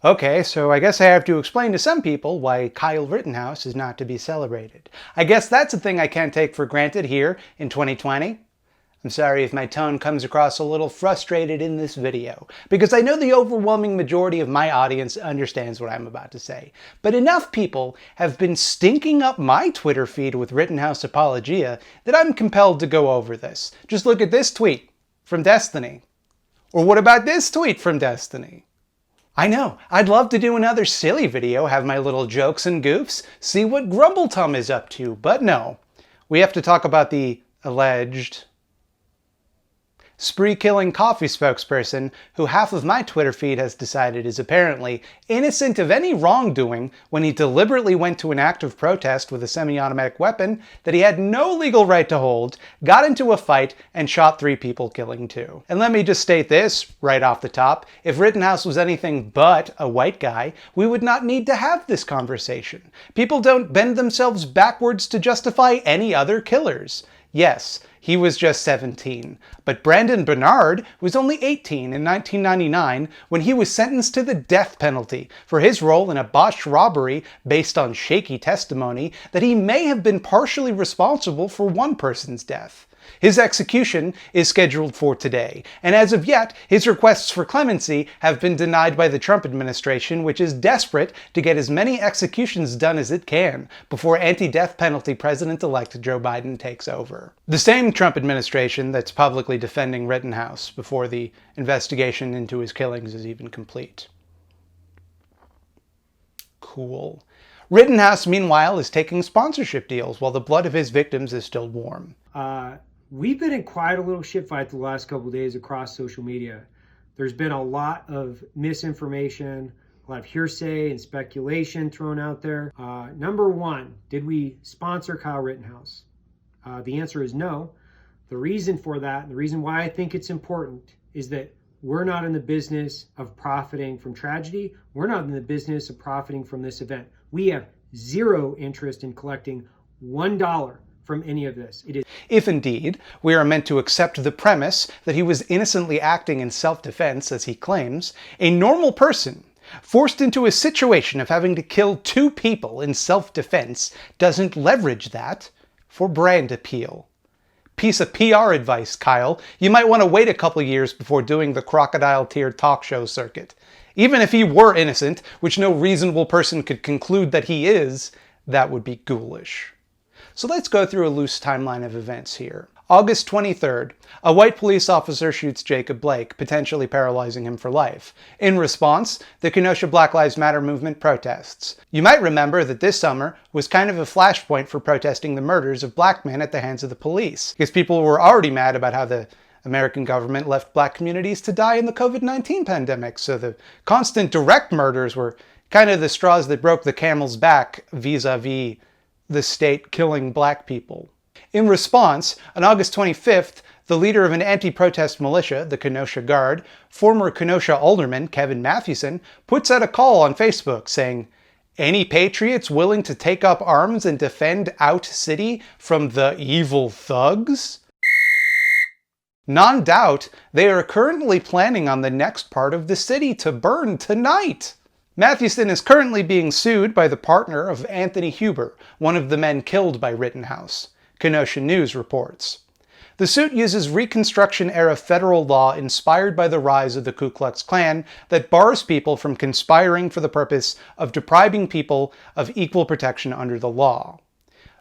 Okay, so I guess I have to explain to some people why Kyle Rittenhouse is not to be celebrated. I guess that's a thing I can't take for granted here in 2020. I'm sorry if my tone comes across a little frustrated in this video, because I know the overwhelming majority of my audience understands what I'm about to say. But enough people have been stinking up my Twitter feed with Rittenhouse apologia that I'm compelled to go over this. Just look at this tweet from Destiny. Or what about this tweet from Destiny? I know, I'd love to do another silly video, have my little jokes and goofs, see what Grumbletum is up to, but no. We have to talk about the alleged spree-killing coffee spokesperson who half of my Twitter feed has decided is apparently innocent of any wrongdoing when he deliberately went to an act of protest with a semi-automatic weapon that he had no legal right to hold, got into a fight, and shot 3 people, killing 2. And let me just state this right off the top, if Rittenhouse was anything but a white guy, we would not need to have this conversation. People don't bend themselves backwards to justify any other killers. Yes, he was just 17, but Brandon Bernard was only 18 in 1999 when he was sentenced to the death penalty for his role in a botched robbery based on shaky testimony that he may have been partially responsible for one person's death. His execution is scheduled for today, and as of yet, his requests for clemency have been denied by the Trump administration, which is desperate to get as many executions done as it can before anti-death penalty President-elect Joe Biden takes over. The same Trump administration that's publicly defending Rittenhouse before the investigation into his killings is even complete. Cool. Rittenhouse, meanwhile, is taking sponsorship deals while the blood of his victims is still warm. We've been in quite a little shit fight the last couple of days across social media. There's been a lot of misinformation, a lot of hearsay and speculation thrown out there. Number one, did we sponsor Kyle Rittenhouse? The answer is no. The reason for that, and the reason why I think it's important, is that we're not in the business of profiting from tragedy. We're not in the business of profiting from this event. We have zero interest in collecting $1 from any of this. If indeed we are meant to accept the premise that he was innocently acting in self-defense, as he claims, a normal person forced into a situation of having to kill 2 people in self-defense doesn't leverage that for brand appeal. Piece of PR advice, Kyle. You might want to wait a couple years before doing the crocodile-tiered talk show circuit. Even if he were innocent, which no reasonable person could conclude that he is, that would be ghoulish. So let's go through a loose timeline of events here. August 23rd, a white police officer shoots Jacob Blake, potentially paralyzing him for life. In response, the Kenosha Black Lives Matter movement protests. You might remember that this summer was kind of a flashpoint for protesting the murders of black men at the hands of the police, because people were already mad about how the American government left black communities to die in the COVID-19 pandemic, so the constant direct murders were kind of the straws that broke the camel's back vis-a-vis the state killing black people. In response, on August 25th, the leader of an anti-protest militia, the Kenosha Guard, former Kenosha alderman Kevin Mathewson, puts out a call on Facebook saying, "Any patriots willing to take up arms and defend Out City from the evil thugs?" Non-doubt, they are currently planning on the next part of the city to burn tonight. Mathewson is currently being sued by the partner of Anthony Huber, one of the men killed by Rittenhouse, Kenosha News reports. The suit uses Reconstruction-era federal law inspired by the rise of the Ku Klux Klan that bars people from conspiring for the purpose of depriving people of equal protection under the law.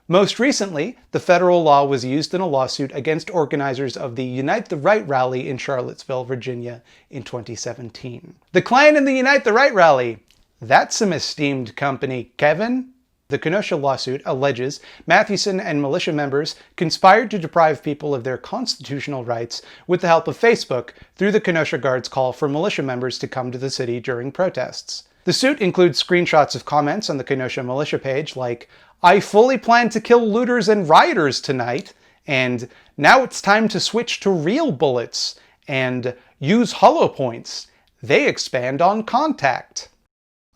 Most recently, the federal law was used in a lawsuit against organizers of the Unite the Right rally in Charlottesville, Virginia in 2017. The Klan and the Unite the Right rally. That's some esteemed company, Kevin. The Kenosha lawsuit alleges Mathewson and militia members conspired to deprive people of their constitutional rights with the help of Facebook through the Kenosha Guard's call for militia members to come to the city during protests. The suit includes screenshots of comments on the Kenosha militia page like, "I fully plan to kill looters and rioters tonight," and "Now it's time to switch to real bullets," and "Use hollow points. They expand on contact."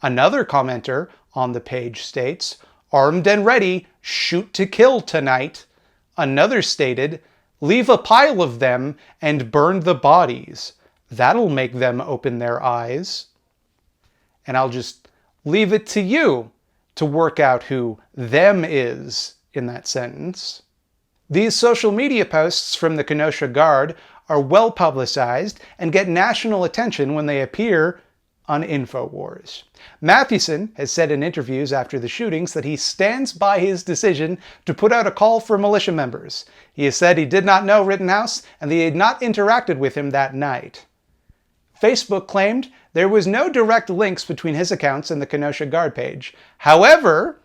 Another commenter on the page states, "Armed and ready, shoot to kill tonight." Another stated, "Leave a pile of them and burn the bodies. That'll make them open their eyes." And I'll just leave it to you to work out who them is in that sentence. These social media posts from the Kenosha Guard are well publicized and get national attention when they appear on InfoWars. Mathewson has said in interviews after the shootings that he stands by his decision to put out a call for militia members. He has said he did not know Rittenhouse and that he had not interacted with him that night. Facebook claimed there was no direct links between his accounts and the Kenosha Guard page. However,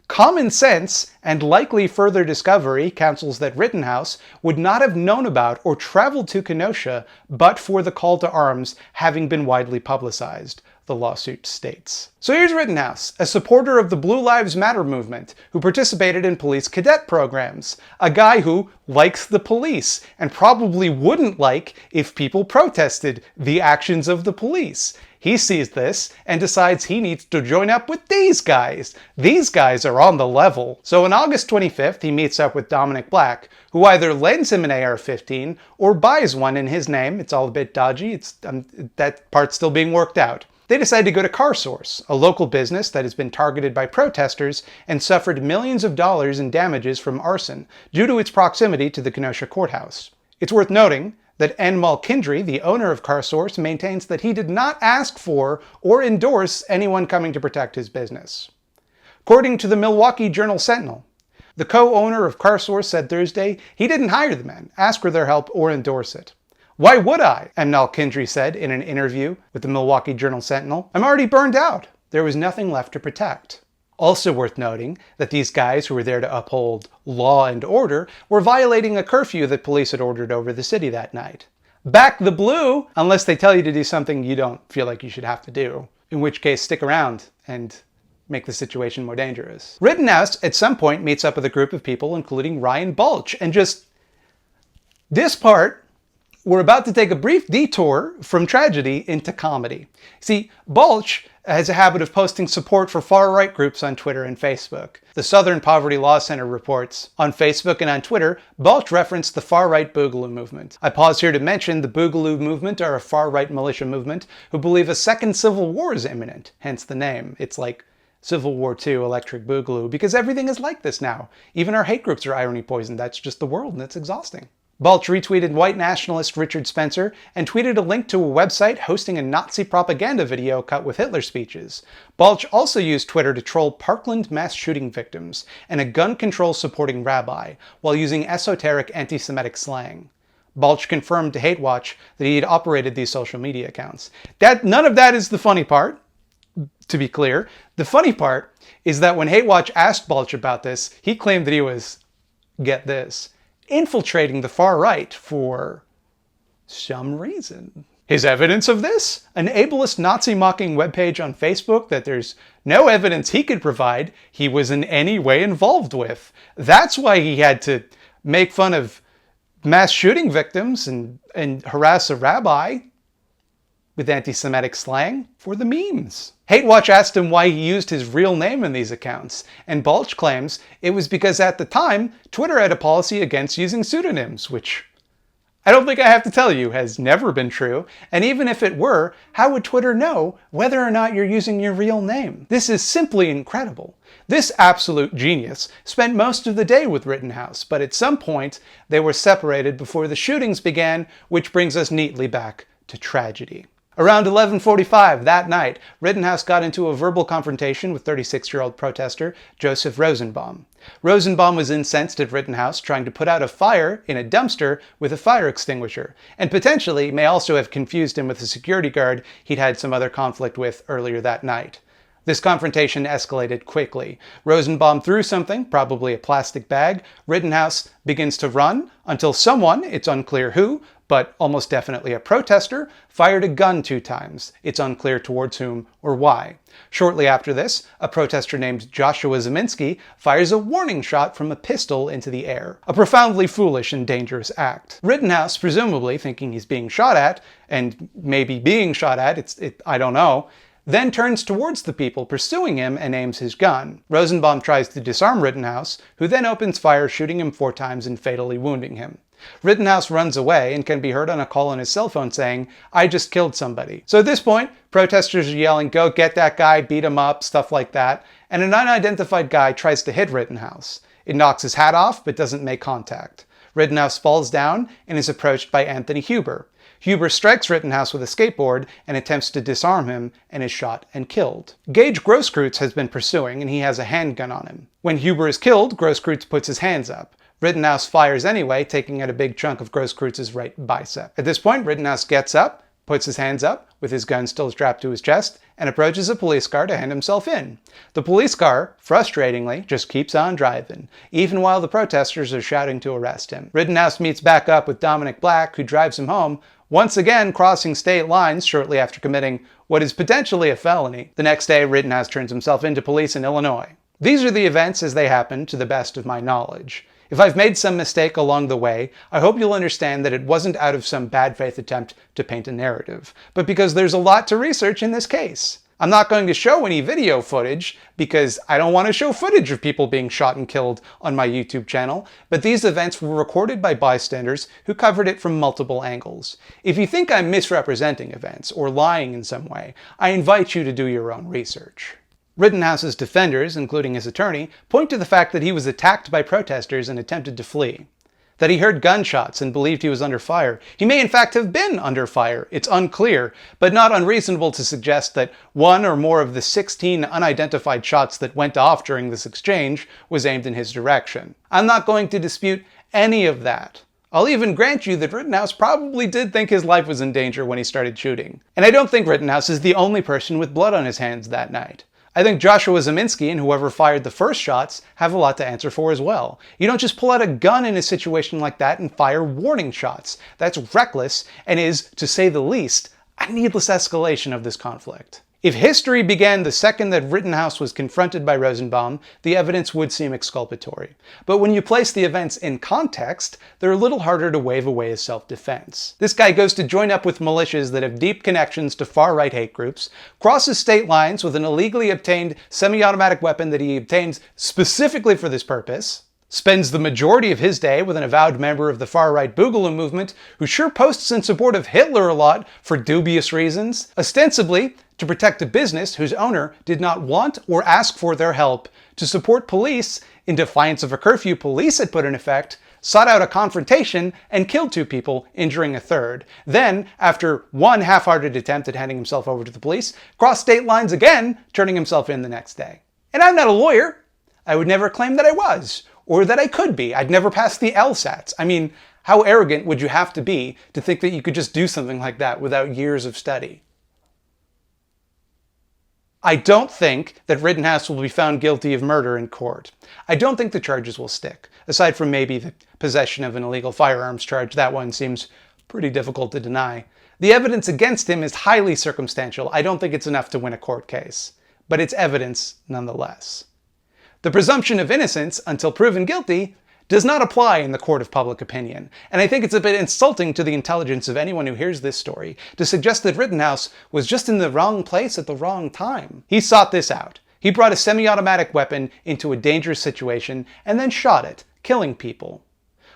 common sense and likely further discovery counsels that Rittenhouse would not have known about or traveled to Kenosha but for the call to arms having been widely publicized, the lawsuit states. So here's Rittenhouse, a supporter of the Blue Lives Matter movement who participated in police cadet programs, a guy who likes the police and probably wouldn't like if people protested the actions of the police. He sees this and decides he needs to join up with these guys. These guys are on the level. So on August 25th, he meets up with Dominic Black, who either lends him an AR-15 or buys one in his name. It's all a bit dodgy. That part's still being worked out. They decide to go to CarSource, a local business that has been targeted by protesters and suffered millions of dollars in damages from arson due to its proximity to the Kenosha courthouse. It's worth noting that N. Malkindry, the owner of CarSource, maintains that he did not ask for or endorse anyone coming to protect his business. According to the Milwaukee Journal-Sentinel, the co-owner of CarSource said Thursday he didn't hire the men, ask for their help, or endorse it. "Why would I?" M. Malkindry said in an interview with the Milwaukee Journal-Sentinel. "I'm already burned out. There was nothing left to protect." Also worth noting that these guys who were there to uphold law and order were violating a curfew that police had ordered over the city that night. Back the blue, unless they tell you to do something you don't feel like you should have to do. In which case, stick around and make the situation more dangerous. Rittenhouse at some point meets up with a group of people, including Ryan Balch, and just this part, we're about to take a brief detour from tragedy into comedy. See, Balch has a habit of posting support for far-right groups on Twitter and Facebook. The Southern Poverty Law Center reports, on Facebook and on Twitter, Balch referenced the far-right Boogaloo movement. I pause here to mention the Boogaloo movement are a far-right militia movement who believe a second civil war is imminent, hence the name. It's like Civil War II Electric Boogaloo, because everything is like this now. Even our hate groups are irony poisoned. That's just the world, and it's exhausting. Balch retweeted white nationalist Richard Spencer and tweeted a link to a website hosting a Nazi propaganda video cut with Hitler speeches. Balch also used Twitter to troll Parkland mass shooting victims and a gun control supporting rabbi while using esoteric anti-Semitic slang. Balch confirmed to Hate Watch that he had operated these social media accounts. None of that is the funny part, to be clear. The funny part is that when Hate Watch asked Balch about this, he claimed that he was, get this, infiltrating the far right for some reason. His evidence of this? An ableist Nazi-mocking webpage on Facebook that there's no evidence he could provide he was in any way involved with. That's why he had to make fun of mass shooting victims and harass a rabbi with anti-Semitic slang for the memes. Hate Watch asked him why he used his real name in these accounts, and Balch claims it was because at the time, Twitter had a policy against using pseudonyms, which I don't think I have to tell you has never been true, and even if it were, how would Twitter know whether or not you're using your real name? This is simply incredible. This absolute genius spent most of the day with Rittenhouse, but at some point they were separated before the shootings began, which brings us neatly back to tragedy. Around 11:45 that night, Rittenhouse got into a verbal confrontation with 36-year-old protester Joseph Rosenbaum. Rosenbaum was incensed at Rittenhouse trying to put out a fire in a dumpster with a fire extinguisher, and potentially may also have confused him with a security guard he'd had some other conflict with earlier that night. This confrontation escalated quickly. Rosenbaum threw something, probably a plastic bag. Rittenhouse begins to run until someone, it's unclear who, but almost definitely a protester, fired a gun 2 times. It's unclear towards whom or why. Shortly after this, a protester named Joshua Zeminski fires a warning shot from a pistol into the air. A profoundly foolish and dangerous act. Rittenhouse, presumably thinking he's being shot at, and maybe being shot at, I don't know, then turns towards the people pursuing him and aims his gun. Rosenbaum tries to disarm Rittenhouse, who then opens fire, shooting him 4 times and fatally wounding him. Rittenhouse runs away and can be heard on a call on his cell phone saying, "I just killed somebody." So at this point, protesters are yelling, "Go get that guy, beat him up," stuff like that, and an unidentified guy tries to hit Rittenhouse. It knocks his hat off, but doesn't make contact. Rittenhouse falls down and is approached by Anthony Huber. Huber strikes Rittenhouse with a skateboard and attempts to disarm him and is shot and killed. Gage Grosskreutz has been pursuing and he has a handgun on him. When Huber is killed, Grosskreutz puts his hands up. Rittenhouse fires anyway, taking out a big chunk of Grosskreuz's right bicep. At this point, Rittenhouse gets up, puts his hands up, with his gun still strapped to his chest, and approaches a police car to hand himself in. The police car, frustratingly, just keeps on driving, even while the protesters are shouting to arrest him. Rittenhouse meets back up with Dominic Black, who drives him home, once again crossing state lines shortly after committing what is potentially a felony. The next day, Rittenhouse turns himself into police in Illinois. These are the events as they happen, to the best of my knowledge. If I've made some mistake along the way, I hope you'll understand that it wasn't out of some bad faith attempt to paint a narrative, but because there's a lot to research in this case. I'm not going to show any video footage because I don't want to show footage of people being shot and killed on my YouTube channel, but these events were recorded by bystanders who covered it from multiple angles. If you think I'm misrepresenting events or lying in some way, I invite you to do your own research. Rittenhouse's defenders, including his attorney, point to the fact that he was attacked by protesters and attempted to flee. That he heard gunshots and believed he was under fire. He may in fact have been under fire, it's unclear, but not unreasonable to suggest that one or more of the 16 unidentified shots that went off during this exchange was aimed in his direction. I'm not going to dispute any of that. I'll even grant you that Rittenhouse probably did think his life was in danger when he started shooting. And I don't think Rittenhouse is the only person with blood on his hands that night. I think Joshua Ziminski and whoever fired the first shots have a lot to answer for as well. You don't just pull out a gun in a situation like that and fire warning shots. That's reckless and is, to say the least, a needless escalation of this conflict. If history began the second that Rittenhouse was confronted by Rosenbaum, the evidence would seem exculpatory. But when you place the events in context, they're a little harder to wave away as self-defense. This guy goes to join up with militias that have deep connections to far-right hate groups, crosses state lines with an illegally obtained semi-automatic weapon that he obtained specifically for this purpose, spends the majority of his day with an avowed member of the far-right Boogaloo movement who sure posts in support of Hitler a lot for dubious reasons, ostensibly to protect a business whose owner did not want or ask for their help, to support police in defiance of a curfew police had put in effect, sought out a confrontation and killed 2 people, injuring a third. Then, after one half-hearted attempt at handing himself over to the police, crossed state lines again, turning himself in the next day. And I'm not a lawyer. I would never claim that I was, or that I could be. I'd never pass the LSATs. I mean, how arrogant would you have to be to think that you could just do something like that without years of study? I don't think that Rittenhouse will be found guilty of murder in court. I don't think the charges will stick. Aside from maybe the possession of an illegal firearms charge, that one seems pretty difficult to deny. The evidence against him is highly circumstantial. I don't think it's enough to win a court case, but it's evidence nonetheless. The presumption of innocence, until proven guilty, does not apply in the court of public opinion, and I think it's a bit insulting to the intelligence of anyone who hears this story to suggest that Rittenhouse was just in the wrong place at the wrong time. He sought this out. He brought a semi-automatic weapon into a dangerous situation and then shot it, killing people.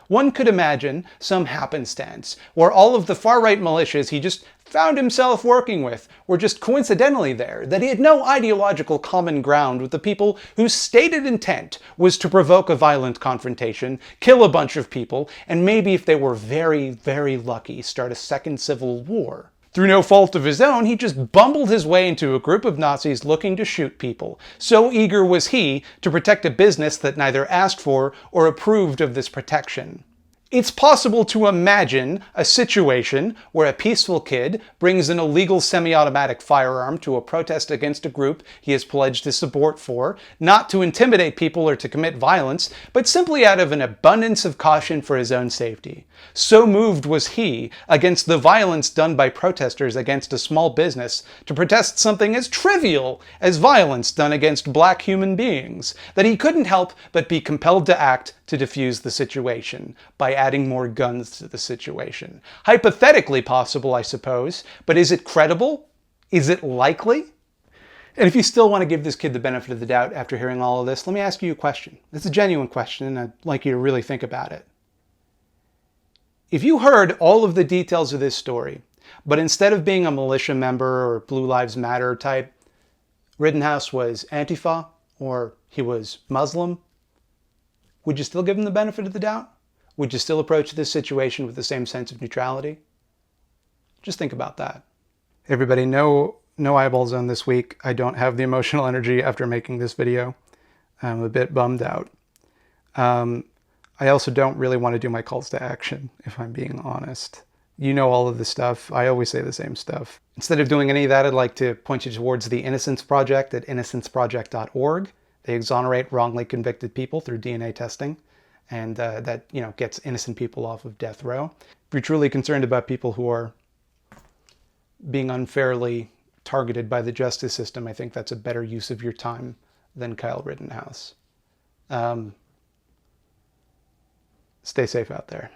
One could imagine some happenstance where all of the far-right militias he just found himself working with were just coincidentally there, that he had no ideological common ground with the people whose stated intent was to provoke a violent confrontation, kill a bunch of people, and maybe if they were very, very lucky, start a second civil war. Through no fault of his own, he just bumbled his way into a group of Nazis looking to shoot people. So eager was he to protect a business that neither asked for or approved of this protection. It's possible to imagine a situation where a peaceful kid brings an illegal semi-automatic firearm to a protest against a group he has pledged his support for, not to intimidate people or to commit violence, but simply out of an abundance of caution for his own safety. So moved was he against the violence done by protesters against a small business to protest something as trivial as violence done against black human beings, that he couldn't help but be compelled to act to defuse the situation by adding more guns to the situation. Hypothetically possible, I suppose, but is it credible? Is it likely? And if you still want to give this kid the benefit of the doubt after hearing all of this, let me ask you a question. It's a genuine question, and I'd like you to really think about it. If you heard all of the details of this story, but instead of being a militia member or Blue Lives Matter type, Rittenhouse was Antifa or he was Muslim, would you still give him the benefit of the doubt? Would you still approach this situation with the same sense of neutrality? Just think about that. Everybody, no eyeball zone this week. I don't have the emotional energy after making this video. I'm a bit bummed out. I also don't really want to do my calls to action, if I'm being honest. You know all of this stuff. I always say the same stuff. Instead of doing any of that, I'd like to point you towards the Innocence Project at innocenceproject.org. They exonerate wrongly convicted people through DNA testing, and that, you know, gets innocent people off of death row. If you're truly concerned about people who are being unfairly targeted by the justice system, I think that's a better use of your time than Kyle Rittenhouse. Stay safe out there.